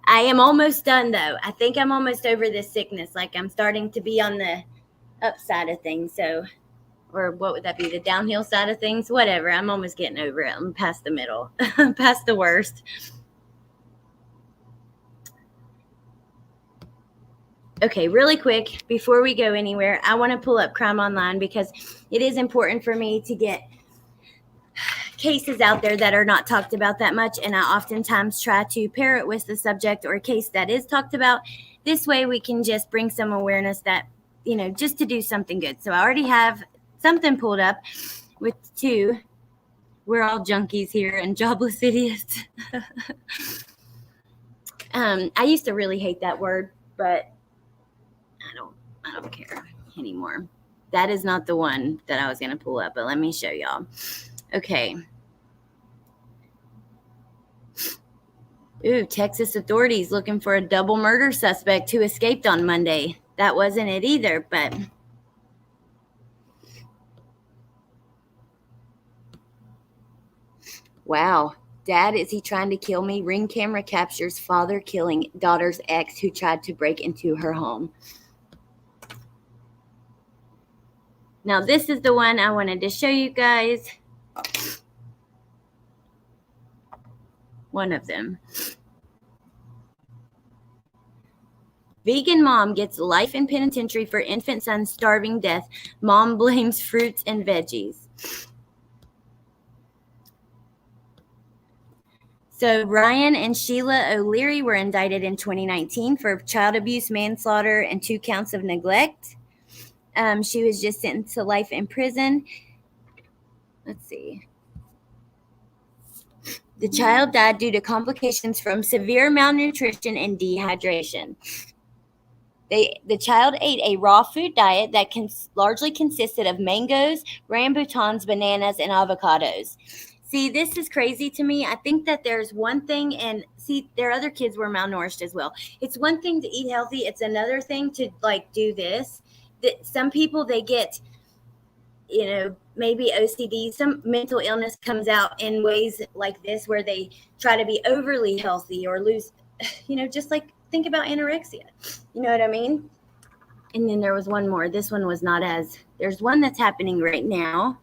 I am almost done, though. I think I'm almost over this sickness. I'm starting to be on the upside of things. So, or what would that be? The downhill side of things? Whatever. I'm almost getting over it. I'm past the middle, past the worst. Okay, really quick, before we go anywhere, I want to pull up Crime Online because it is important for me to get cases out there that are not talked about that much, and I oftentimes try to pair it with the subject or a case that is talked about. This way we can just bring some awareness that, just to do something good. So I already have something pulled up with two. We're all junkies here and jobless idiots. I used to really hate that word, but I don't care anymore. That is not the one that I was going to pull up, but let me show y'all. Okay. Ooh, Texas authorities looking for a double murder suspect who escaped on Monday. That wasn't it either, but wow. Dad, is he trying to kill me? Ring camera captures father killing daughter's ex who tried to break into her home. Now, this is the one I wanted to show you guys. One of them. Vegan mom gets life in penitentiary for infant son starving death. Mom blames fruits and veggies. So Ryan and Sheila O'Leary were indicted in 2019 for child abuse, manslaughter, and 2 counts of neglect. She was just sentenced to life in prison. Let's see. The child died due to complications from severe malnutrition and dehydration. The child ate a raw food diet that largely consisted of mangoes, rambutans, bananas, and avocados. See, this is crazy to me. I think that there's one thing, and see, their other kids were malnourished as well. It's one thing to eat healthy. It's another thing to do this. That some people, they get, maybe OCD, some mental illness comes out in ways like this where they try to be overly healthy or lose, just think about anorexia. You know what I mean? And then there was one more. This one was not as, there's one that's happening right now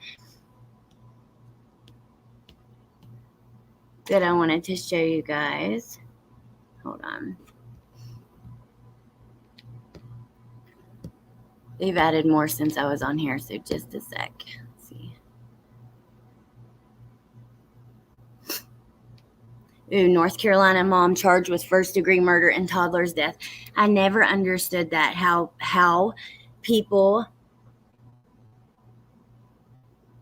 that I wanted to show you guys. Hold on. They've added more since I was on here, so just a sec. Let's see. Ooh, North Carolina mom charged with first-degree murder and toddler's death. I never understood that, how people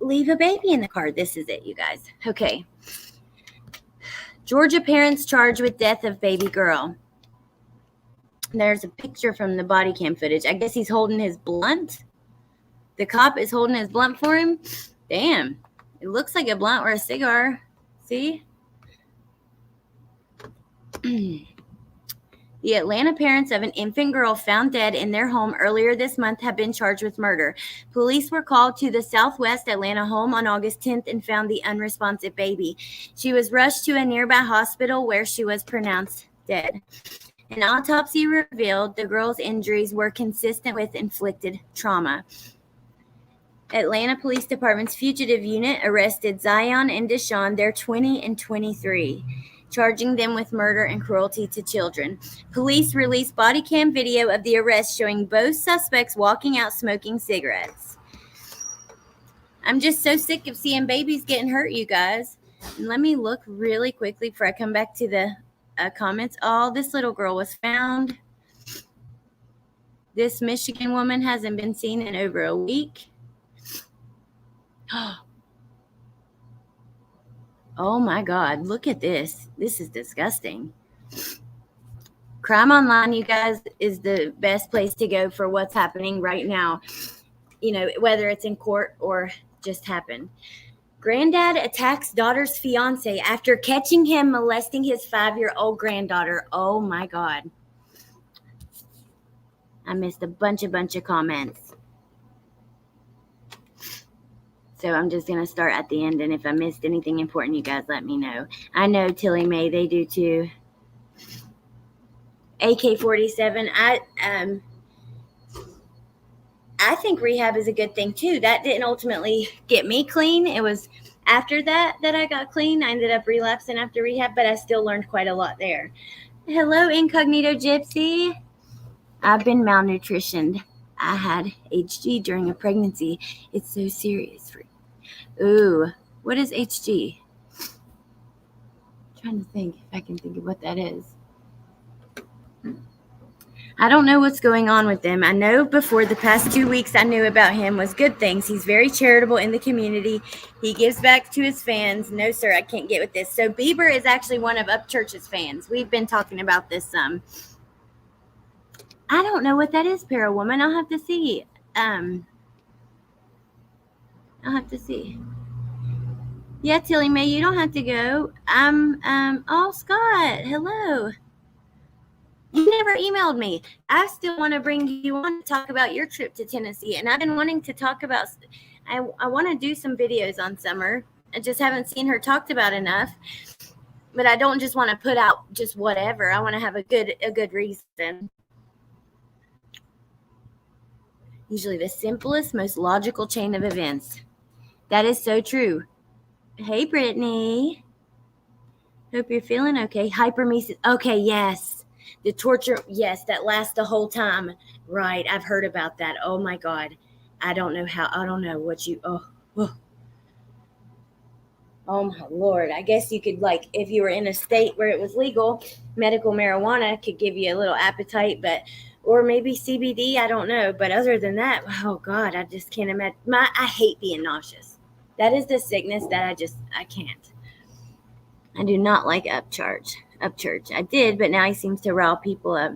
leave a baby in the car. This is it, you guys. Okay. Georgia parents charged with death of baby girl. There's a picture from the body cam footage. I guess he's holding his blunt. The cop is holding his blunt for him. Damn. It looks like a blunt or a cigar. See? The Atlanta parents of an infant girl found dead in their home earlier this month have been charged with murder. Police were called to the Southwest Atlanta home on August 10th and found the unresponsive baby. She was rushed to a nearby hospital where she was pronounced dead. An autopsy revealed the girl's injuries were consistent with inflicted trauma. Atlanta Police Department's fugitive unit arrested Zion and Deshawn. They're 20 and 23. Charging them with murder and cruelty to children. Police released body cam video of the arrest showing both suspects walking out smoking cigarettes. I'm just so sick of seeing babies getting hurt, you guys. And let me look really quickly before I come back to the comments. Oh, this little girl was found. This Michigan woman hasn't been seen in over a week. Oh my God, look at this. This is disgusting. Crime Online, you guys, is the best place to go for what's happening right now. You know, whether it's in court or just happened. Granddad attacks daughter's fiance after catching him molesting his 5-year-old granddaughter. Oh my God. I missed a bunch of comments. So I'm just going to start at the end, and if I missed anything important, you guys let me know. I know Tilly Mae, they do too. AK-47, I think rehab is a good thing too. That didn't ultimately get me clean. It was after that I got clean. I ended up relapsing after rehab, but I still learned quite a lot there. Hello, Incognito Gypsy. I've been malnutritioned. I had HG during a pregnancy. It's so serious for you. Ooh, what is HG? I'm trying to think if I can think of what that is. I don't know what's going on with them. I know before the past 2 weeks I knew about him was good things. He's very charitable in the community. He gives back to his fans. No, sir, I can't get with this. So Bieber is actually one of Upchurch's fans. We've been talking about this some. I don't know what that is, Parawoman. I'll have to see. I'll have to see. Yeah, Tilly Mae, you don't have to go. Oh, Scott, hello. You never emailed me. I still want to bring you on to talk about your trip to Tennessee. And I've been wanting to talk about, I want to do some videos on Summer. I just haven't seen her talked about enough. But I don't just want to put out just whatever. I want to have a good reason. Usually the simplest, most logical chain of events. That is so true. Hey, Brittany. Hope you're feeling okay. Hypermesis. Okay, yes. The torture, yes, that lasts the whole time. Right, I've heard about that. Oh, my God. I don't know what you, oh, my Lord. I guess you could, like, if you were in a state where it was legal, medical marijuana could give you a little appetite, or maybe CBD, I don't know. But other than that, oh, God, I just can't imagine. I hate being nauseous. That is the sickness that I can't. I do not like Upchurch. I did, but now he seems to rile people up.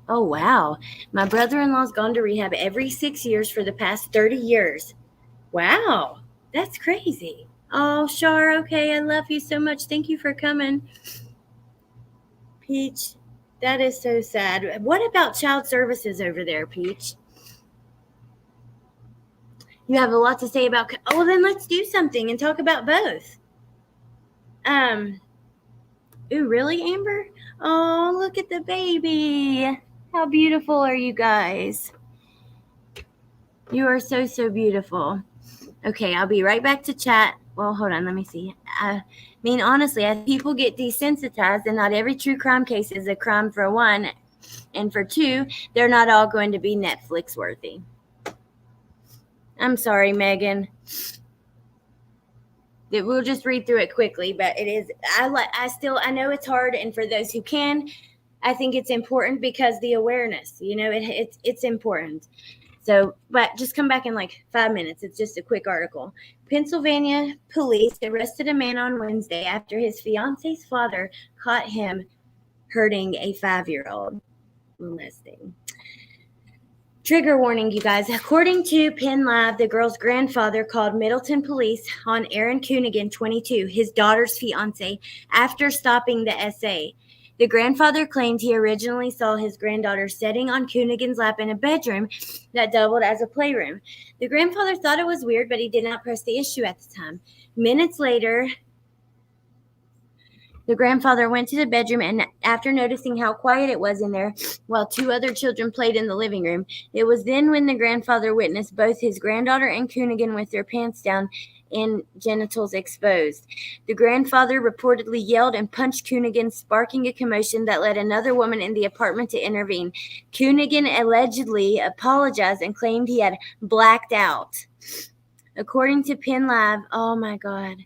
Oh, wow. My brother-in-law's gone to rehab every 6 years for the past 30 years. Wow. That's crazy. Oh, Shar, okay. I love you so much. Thank you for coming. Peach, that is so sad. What about child services over there, Peach? You have a lot to say about... Oh, well, then let's do something and talk about both. Ooh, really, Amber? Oh, look at the baby. How beautiful are you guys? You are so, so beautiful. Okay, I'll be right back to chat. Well, hold on, let me see. I mean, honestly, as people get desensitized, and not every true crime case is a crime for one, and for two, they're not all going to be Netflix worthy. I'm sorry, Megan. We'll just read through it quickly, but it is, I know it's hard, and for those who can, I think it's important because the awareness, it's important. So, but just come back in like 5 minutes. It's just a quick article. Pennsylvania police arrested a man on Wednesday after his fiance's father caught him hurting a 5-year-old. Molesting. Trigger warning, you guys. According to Penn Live, the girl's grandfather called Middleton police on Aaron Coonigan, 22, his daughter's fiance, after stopping the SA. The grandfather claimed he originally saw his granddaughter sitting on Coonigan's lap in a bedroom that doubled as a playroom. The grandfather thought it was weird, but he did not press the issue at the time. Minutes later, the grandfather went to the bedroom, and after noticing how quiet it was in there while 2 other children played in the living room, it was then when the grandfather witnessed both his granddaughter and Coonigan with their pants down and genitals exposed. The grandfather reportedly yelled and punched Coonigan, sparking a commotion that led another woman in the apartment to intervene. Coonigan allegedly apologized and claimed he had blacked out. According to Penn Live, oh my God.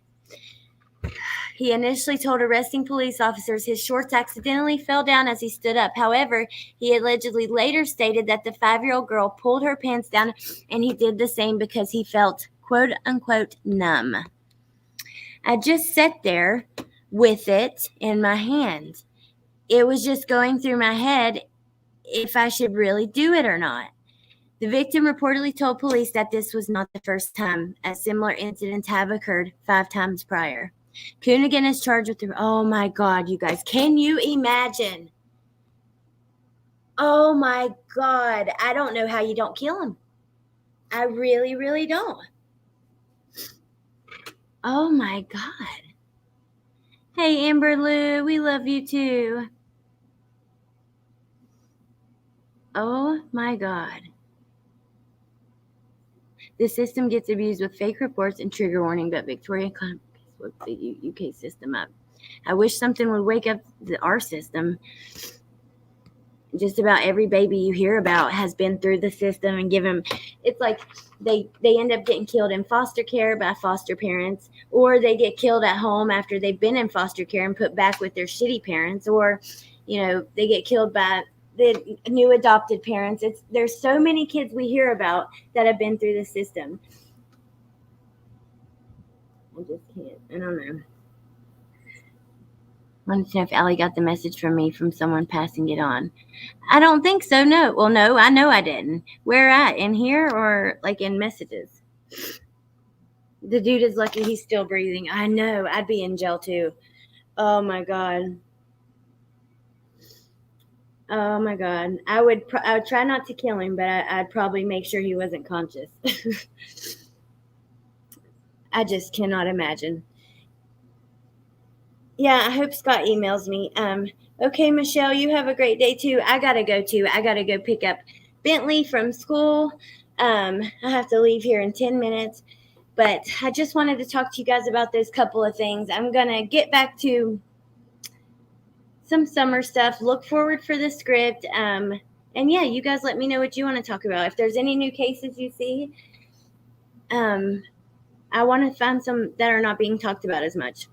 He initially told arresting police officers his shorts accidentally fell down as he stood up. However, he allegedly later stated that the 5-year-old girl pulled her pants down, and he did the same because he felt, quote unquote, numb. I just sat there with it in my hand. It was just going through my head if I should really do it or not. The victim reportedly told police that this was not the first time, as similar incidents have occurred 5 times prior. Coonigan is charged with oh my God, you guys. Can you imagine? Oh my God. I don't know how you don't kill him. I really, really don't. Oh my God. Hey, Amber Lou, we love you too. Oh my God. The system gets abused with fake reports and trigger warning, but Victoria woke the UK system up. I wish something would wake up our system. Just about every baby you hear about has been through the system and it's like they end up getting killed in foster care by foster parents, or they get killed at home after they've been in foster care and put back with their shitty parents, or, they get killed by the new adopted parents. There's so many kids we hear about that have been through the system. I just can't. I don't know. I wanted to know if Allie got the message from me from someone passing it on. I don't think so, no. Well, no, I know I didn't. Where at? In here or like in messages? The dude is lucky he's still breathing. I know. I'd be in jail too. Oh my God. Oh my God. I would try not to kill him, but I'd probably make sure he wasn't conscious. I just cannot imagine. Yeah, I hope Scott emails me. Okay, Michelle, you have a great day too. I gotta go too. I gotta go pick up Bentley from school. I have to leave here in 10 minutes. But I just wanted to talk to you guys about those couple of things. I'm gonna get back to some summer stuff. Look forward for the script. And yeah, you guys let me know what you want to talk about. If there's any new cases you see, I want to find some that are not being talked about as much.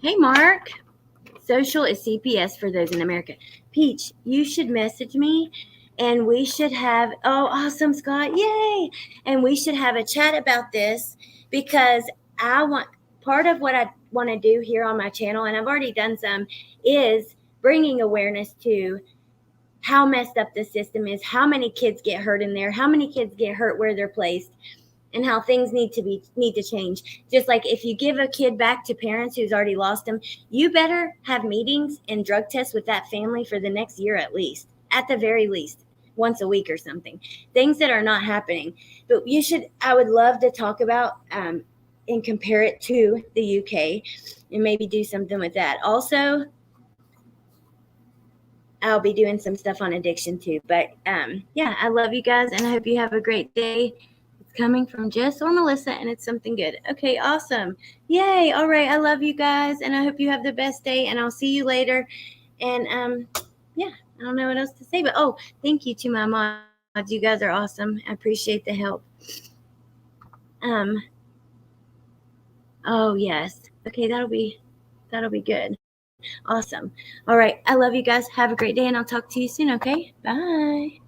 Hey, Mark. Social is CPS for those in America. Peach, you should message me, and we should have, awesome, Scott, yay! And we should have a chat about this, because part of what I want to do here on my channel, and I've already done some, is bringing awareness to how messed up the system is, how many kids get hurt in there, how many kids get hurt where they're placed, and how things need to change. Just like if you give a kid back to parents who's already lost them, you better have meetings and drug tests with that family for the next year at the very least, once a week or something. Things that are not happening. But I would love to talk about and compare it to the UK and maybe do something with that. Also, I'll be doing some stuff on addiction too. But yeah, I love you guys, and I hope you have a great day. Coming from Jess or Melissa, and it's something good. Okay, awesome. Yay. All right. I love you guys, and I hope you have the best day, and I'll see you later. And yeah, I don't know what else to say, but thank you to my mods. You guys are awesome. I appreciate the help. Oh yes. Okay, that'll be good. Awesome. All right. I love you guys. Have a great day, and I'll talk to you soon. Okay. Bye.